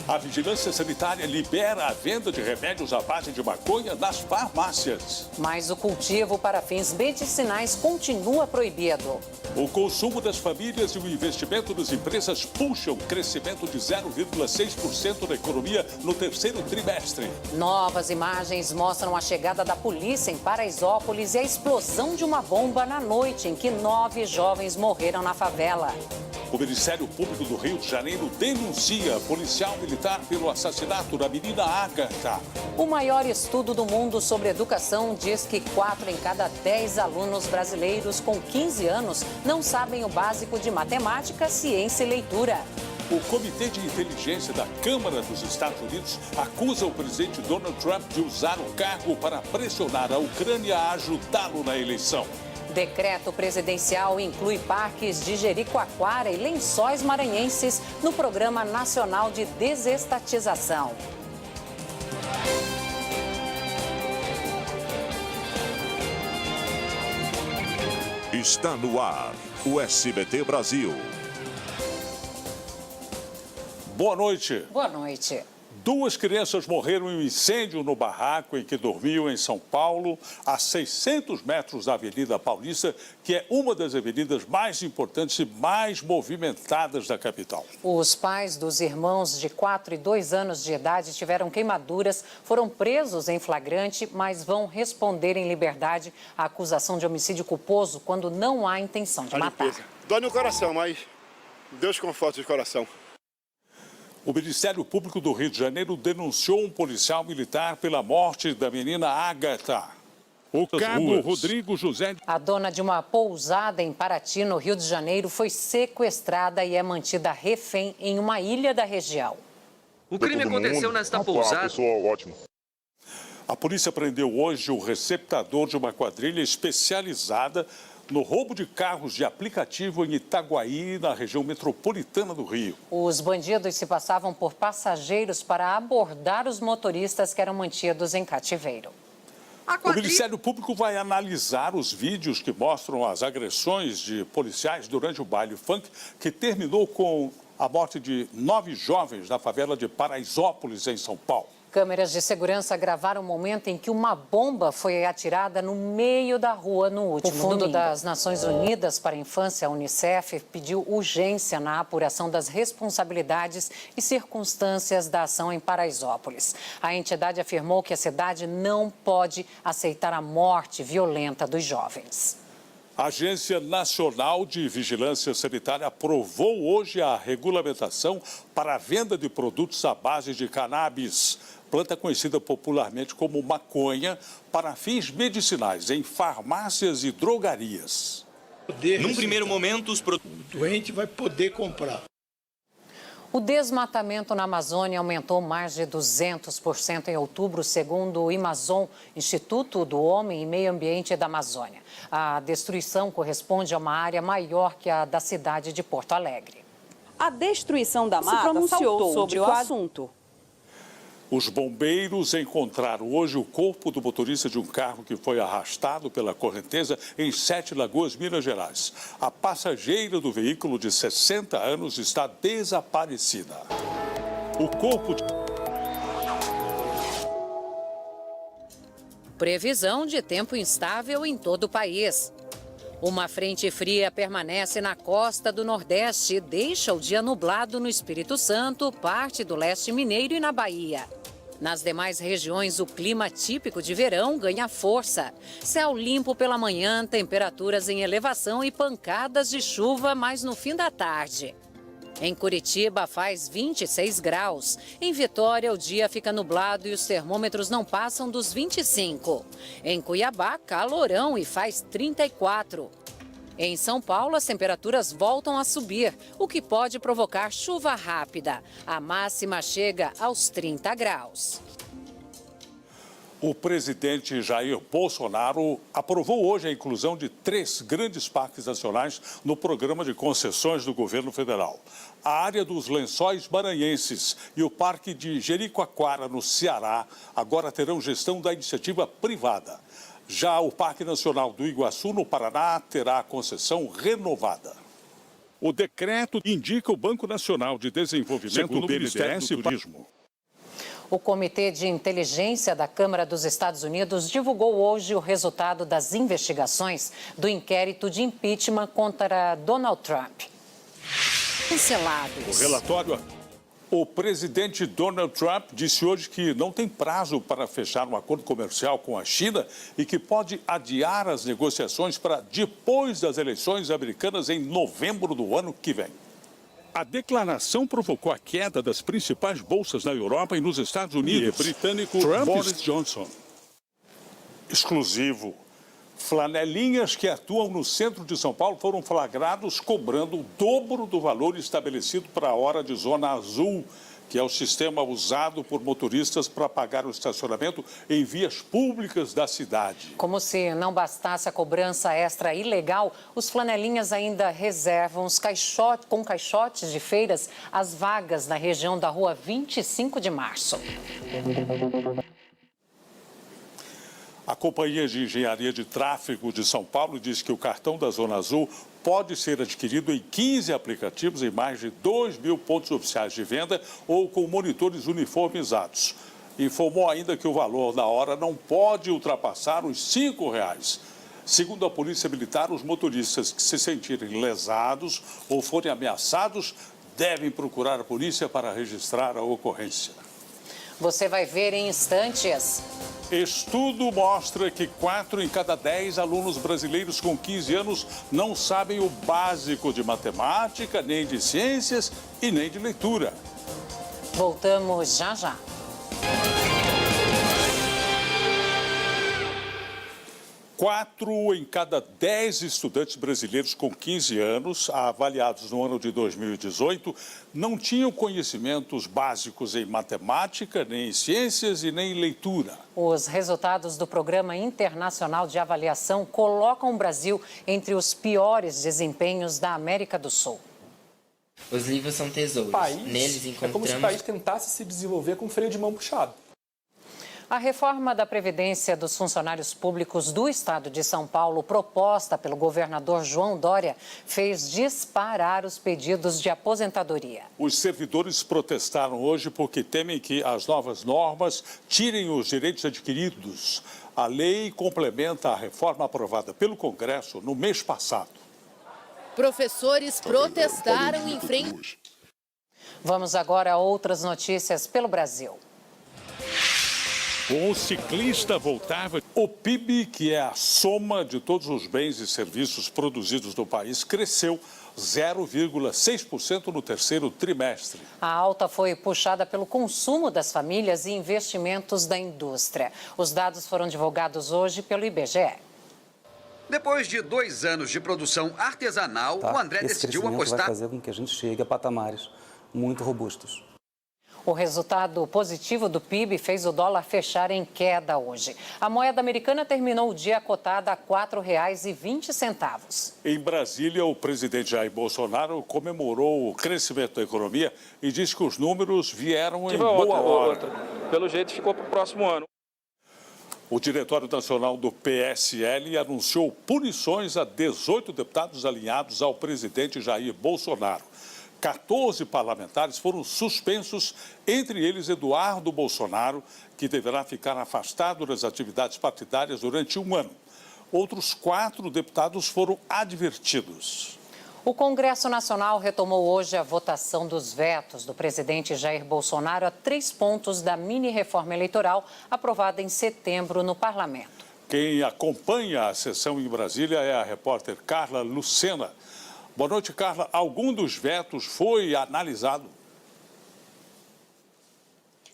A Vigilância Sanitária libera a venda de remédios à base de maconha nas farmácias. Mas o cultivo para fins medicinais continua proibido. O consumo das famílias e o investimento das empresas puxam o crescimento de 0,6% da economia no terceiro trimestre. Novas imagens mostram a chegada da polícia em Paraisópolis e a explosão de uma bomba na noite em que 9 jovens morreram na favela. O Ministério Público do Rio de Janeiro denuncia policial militar pelo assassinato da menina Ágata. O maior estudo do mundo sobre educação diz que 4 em cada 10 alunos brasileiros com 15 anos não sabem o básico de matemática, ciência e leitura. O Comitê de Inteligência da Câmara dos Estados Unidos acusa o presidente Donald Trump de usar o cargo para pressionar a Ucrânia a ajudá-lo na eleição. Decreto presidencial inclui parques de Jericoacoara e Lençóis Maranhenses no Programa Nacional de Desestatização. Está no ar o SBT Brasil. Boa noite. Boa noite. 2 crianças morreram em um incêndio no barraco em que dormiam em São Paulo, a 600 metros da Avenida Paulista, que é uma das avenidas mais importantes e mais movimentadas da capital. Os pais dos irmãos de 4 e 2 anos de idade tiveram queimaduras, foram presos em flagrante, mas vão responder em liberdade à acusação de homicídio culposo quando não há intenção de matar. Dói no coração, mas Deus conforta o coração. O Ministério Público do Rio de Janeiro denunciou um policial militar pela morte da menina Ágata. O cabo Rodrigo José... A dona de uma pousada em Paraty, no Rio de Janeiro, foi sequestrada e é mantida refém em uma ilha da região. O crime aconteceu nesta pousada. A polícia prendeu hoje o receptador de uma quadrilha especializada no roubo de carros de aplicativo em Itaguaí, na região metropolitana do Rio. Os bandidos se passavam por passageiros para abordar os motoristas que eram mantidos em cativeiro. O Ministério Público vai analisar os vídeos que mostram as agressões de policiais durante o baile funk, que terminou com a morte de 9 jovens na favela de Paraisópolis, em São Paulo. Câmeras de segurança gravaram o momento em que uma bomba foi atirada no meio da rua no último domingo. O Fundo das Nações Unidas para a Infância, a Unicef, pediu urgência na apuração das responsabilidades e circunstâncias da ação em Paraisópolis. A entidade afirmou que a cidade não pode aceitar a morte violenta dos jovens. A Agência Nacional de Vigilância Sanitária aprovou hoje a regulamentação para a venda de produtos à base de cannabis, planta conhecida popularmente como maconha, para fins medicinais em farmácias e drogarias. Num primeiro momento, o doente vai poder comprar. O desmatamento na Amazônia aumentou mais de 200% em outubro, segundo o Amazon, Instituto do Homem e Meio Ambiente da Amazônia. A destruição corresponde a uma área maior que a da cidade de Porto Alegre. A destruição da mata se pronunciou sobre o assunto. Os bombeiros encontraram hoje o corpo do motorista de um carro que foi arrastado pela correnteza em Sete Lagoas, Minas Gerais. A passageira do veículo, de 60 anos, está desaparecida. O corpo... Previsão de tempo instável em todo o país. Uma frente fria permanece na costa do Nordeste e deixa o dia nublado no Espírito Santo, parte do leste mineiro e na Bahia. Nas demais regiões, o clima típico de verão ganha força. Céu limpo pela manhã, temperaturas em elevação e pancadas de chuva mais no fim da tarde. Em Curitiba faz 26 graus. Em Vitória, o dia fica nublado e os termômetros não passam dos 25. Em Cuiabá, calorão e faz 34. Em São Paulo, as temperaturas voltam a subir, o que pode provocar chuva rápida. A máxima chega aos 30 graus. O presidente Jair Bolsonaro aprovou hoje a inclusão de 3 grandes parques nacionais no programa de concessões do governo federal. A área dos Lençóis Maranhenses e o Parque de Jericoacoara, no Ceará, agora terão gestão da iniciativa privada. Já o Parque Nacional do Iguaçu, no Paraná, terá a concessão renovada. O decreto indica o Banco Nacional de Desenvolvimento do BNDES do Turismo. O Comitê de Inteligência da Câmara dos Estados Unidos divulgou hoje o resultado das investigações do inquérito de impeachment contra Donald Trump. Cancelados. O relatório. O presidente Donald Trump disse hoje que não tem prazo para fechar um acordo comercial com a China e que pode adiar as negociações para depois das eleições americanas em novembro do ano que vem. A declaração provocou a queda das principais bolsas na Europa e nos Estados Unidos. E britânico Boris Johnson. Exclusivo. Flanelinhas que atuam no centro de São Paulo foram flagrados cobrando o dobro do valor estabelecido para a hora de zona azul, que é o sistema usado por motoristas para pagar o estacionamento em vias públicas da cidade. Como se não bastasse a cobrança extra ilegal, os flanelinhas ainda reservam com caixotes de feiras as vagas na região da rua 25 de março. A Companhia de Engenharia de Tráfego de São Paulo diz que o cartão da Zona Azul pode ser adquirido em 15 aplicativos em mais de 2.000 pontos oficiais de venda ou com monitores uniformizados. Informou ainda que o valor da hora não pode ultrapassar os R$ 5,00. Segundo a Polícia Militar, os motoristas que se sentirem lesados ou forem ameaçados devem procurar a polícia para registrar a ocorrência. Você vai ver em instantes. Estudo mostra que 4 em cada 10 alunos brasileiros com 15 anos não sabem o básico de matemática, nem de ciências e nem de leitura. Voltamos já já. 4 em cada 10 estudantes brasileiros com 15 anos, avaliados no ano de 2018, não tinham conhecimentos básicos em matemática, nem em ciências e nem em leitura. Os resultados do Programa Internacional de Avaliação colocam o Brasil entre os piores desempenhos da América do Sul. Os livros são tesouros. Neles encontramos... É como se o país tentasse se desenvolver com freio de mão puxado. A reforma da Previdência dos funcionários públicos do Estado de São Paulo, proposta pelo governador João Dória, fez disparar os pedidos de aposentadoria. Os servidores protestaram hoje porque temem que as novas normas tirem os direitos adquiridos. A lei complementa a reforma aprovada pelo Congresso no mês passado. Professores protestaram em frente. Vamos agora a outras notícias pelo Brasil. Um ciclista voltava. O PIB, que é a soma de todos os bens e serviços produzidos no país, cresceu 0,6% no terceiro trimestre. A alta foi puxada pelo consumo das famílias e investimentos da indústria. Os dados foram divulgados hoje pelo IBGE. Depois de 2 anos de produção artesanal, o André decidiu apostar... vai fazer com que a gente chegue a patamares muito robustos. O resultado positivo do PIB fez o dólar fechar em queda hoje. A moeda americana terminou o dia cotada a R$ 4,20. Em Brasília, o presidente Jair Bolsonaro comemorou o crescimento da economia e disse que os números vieram em boa hora. Pelo jeito, ficou para o próximo ano. O Diretório Nacional do PSL anunciou punições a 18 deputados alinhados ao presidente Jair Bolsonaro. 14 parlamentares foram suspensos, entre eles Eduardo Bolsonaro, que deverá ficar afastado das atividades partidárias durante 1 ano. Outros 4 deputados foram advertidos. O Congresso Nacional retomou hoje a votação dos vetos do presidente Jair Bolsonaro a 3 pontos da mini-reforma eleitoral aprovada em setembro no Parlamento. Quem acompanha a sessão em Brasília é a repórter Carla Lucena. Boa noite, Carla. Algum dos vetos foi analisado?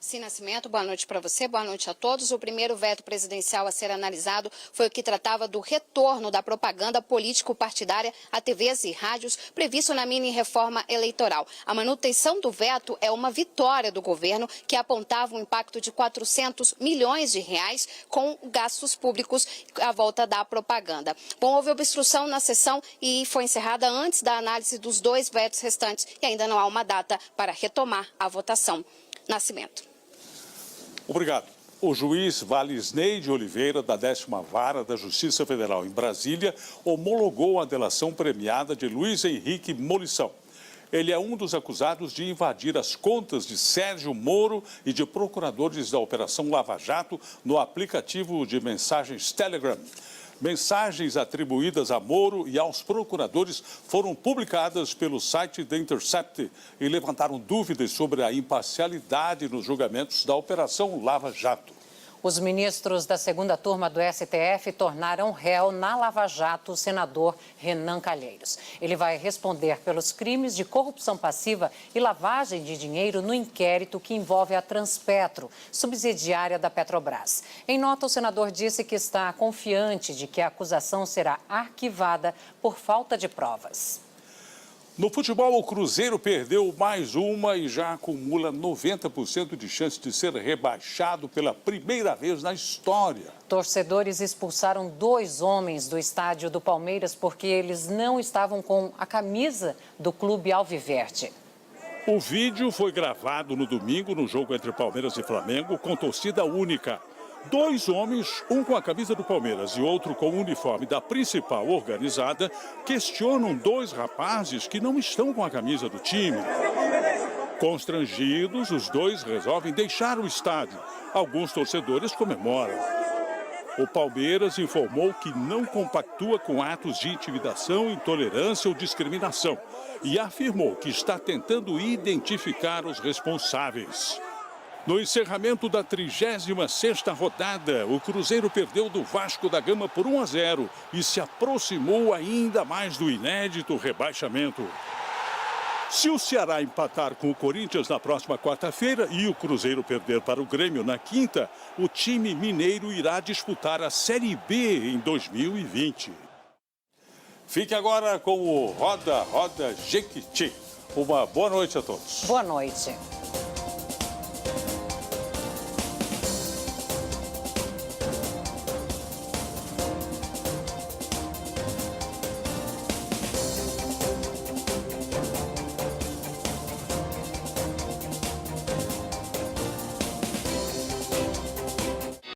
Sim, Nascimento, boa noite para você, boa noite a todos. O primeiro veto presidencial a ser analisado foi o que tratava do retorno da propaganda político-partidária a TVs e rádios previsto na mini-reforma eleitoral. A manutenção do veto é uma vitória do governo que apontava um impacto de 400 milhões de reais com gastos públicos à volta da propaganda. Bom, houve obstrução na sessão e foi encerrada antes da análise dos 2 vetos restantes e ainda não há uma data para retomar a votação. Nascimento. Obrigado. O juiz Valisney de Oliveira, da 10ª Vara da Justiça Federal em Brasília, homologou a delação premiada de Luiz Henrique Molição. Ele é um dos acusados de invadir as contas de Sérgio Moro e de procuradores da Operação Lava Jato no aplicativo de mensagens Telegram. Mensagens atribuídas a Moro e aos procuradores foram publicadas pelo site The Intercept e levantaram dúvidas sobre a imparcialidade nos julgamentos da Operação Lava Jato. Os ministros da segunda turma do STF tornaram réu na Lava Jato o senador Renan Calheiros. Ele vai responder pelos crimes de corrupção passiva e lavagem de dinheiro no inquérito que envolve a Transpetro, subsidiária da Petrobras. Em nota, o senador disse que está confiante de que a acusação será arquivada por falta de provas. No futebol, o Cruzeiro perdeu mais uma e já acumula 90% de chance de ser rebaixado pela primeira vez na história. Torcedores expulsaram 2 homens do estádio do Palmeiras porque eles não estavam com a camisa do clube alviverde. O vídeo foi gravado no domingo no jogo entre Palmeiras e Flamengo com torcida única. 2 homens, um com a camisa do Palmeiras e outro com o uniforme da principal organizada, questionam 2 rapazes que não estão com a camisa do time. Constrangidos, os 2 resolvem deixar o estádio. Alguns torcedores comemoram. O Palmeiras informou que não compactua com atos de intimidação, intolerância ou discriminação e afirmou que está tentando identificar os responsáveis. No encerramento da 36ª rodada, o Cruzeiro perdeu do Vasco da Gama por 1-0 e se aproximou ainda mais do inédito rebaixamento. Se o Ceará empatar com o Corinthians na próxima quarta-feira e o Cruzeiro perder para o Grêmio na quinta, o time mineiro irá disputar a Série B em 2020. Fique agora com o Roda Jequiti. Uma boa noite a todos. Boa noite.